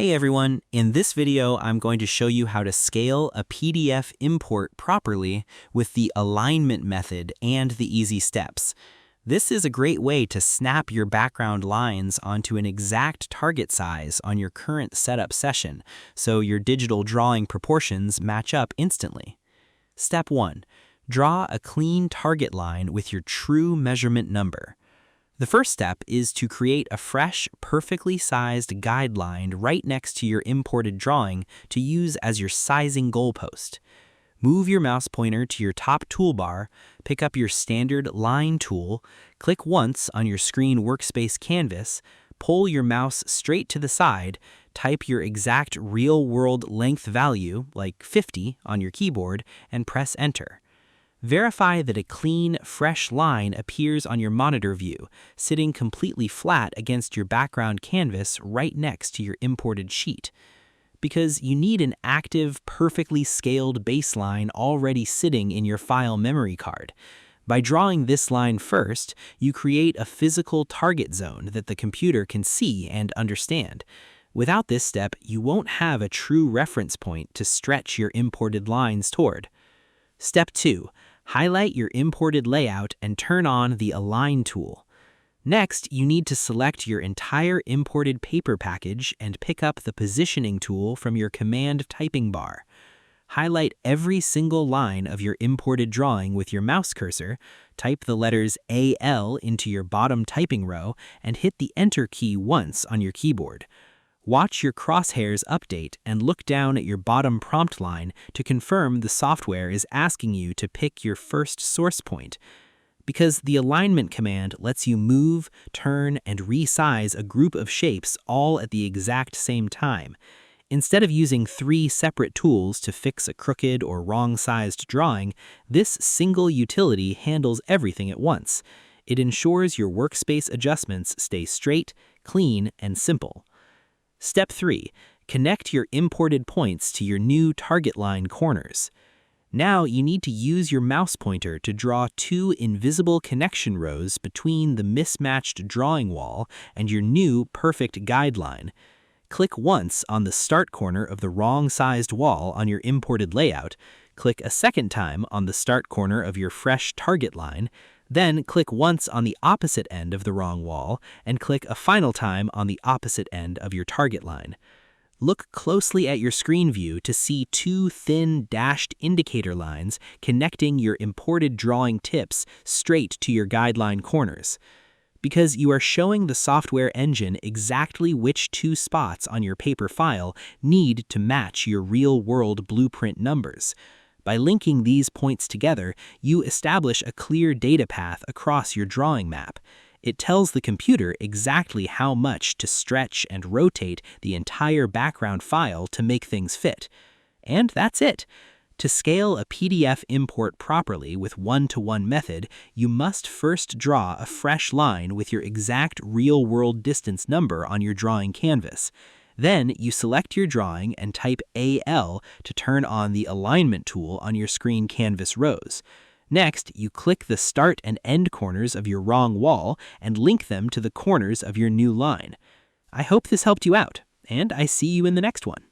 Hey everyone, in this video I'm going to show you how to scale a PDF import properly with the alignment method and the easy steps. This is a great way to snap your background lines onto an exact target size on your current setup session, so your digital drawing proportions match up instantly. Step 1. Draw a clean target line with your true measurement number. The first step is to create a fresh, perfectly sized guideline right next to your imported drawing to use as your sizing goalpost. Move your mouse pointer to your top toolbar, pick up your standard line tool, click once on your screen workspace canvas, pull your mouse straight to the side, type your exact real-world length value, like 50, on your keyboard, and press Enter. Verify that a clean, fresh line appears on your monitor view, sitting completely flat against your background canvas right next to your imported sheet. Because you need an active, perfectly scaled baseline already sitting in your file memory card. By drawing this line first, you create a physical target zone that the computer can see and understand. Without this step, you won't have a true reference point to stretch your imported lines toward. Step 2. Highlight your imported layout and turn on the Align tool. Next, you need to select your entire imported paper package and pick up the Positioning tool from your Command typing bar. Highlight every single line of your imported drawing with your mouse cursor, type the letters AL into your bottom typing row, and hit the Enter key once on your keyboard. Watch your crosshairs update and look down at your bottom prompt line to confirm the software is asking you to pick your first source point. Because the alignment command lets you move, turn, and resize a group of shapes all at the exact same time. Instead of using 3 separate tools to fix a crooked or wrong-sized drawing, this single utility handles everything at once. It ensures your workspace adjustments stay straight, clean, and simple. Step 3. Connect your imported points to your new target line corners. Now you need to use your mouse pointer to draw 2 invisible connection rows between the mismatched drawing wall and your new perfect guideline. Click once on the start corner of the wrong-sized wall on your imported layout, click a second time on the start corner of your fresh target line, then click once on the opposite end of the wrong wall, and click a final time on the opposite end of your target line. Look closely at your screen view to see 2 thin dashed indicator lines connecting your imported drawing tips straight to your guideline corners. Because you are showing the software engine exactly which 2 spots on your paper file need to match your real-world blueprint numbers. By linking these points together, you establish a clear data path across your drawing map. It tells the computer exactly how much to stretch and rotate the entire background file to make things fit. And that's it. To scale a PDF import properly with one-to-one method, you must first draw a fresh line with your exact real-world distance number on your drawing canvas. Then you select your drawing and type AL to turn on the alignment tool on your screen canvas rows. Next, you click the start and end corners of your wrong wall and link them to the corners of your new line. I hope this helped you out, and I see you in the next one.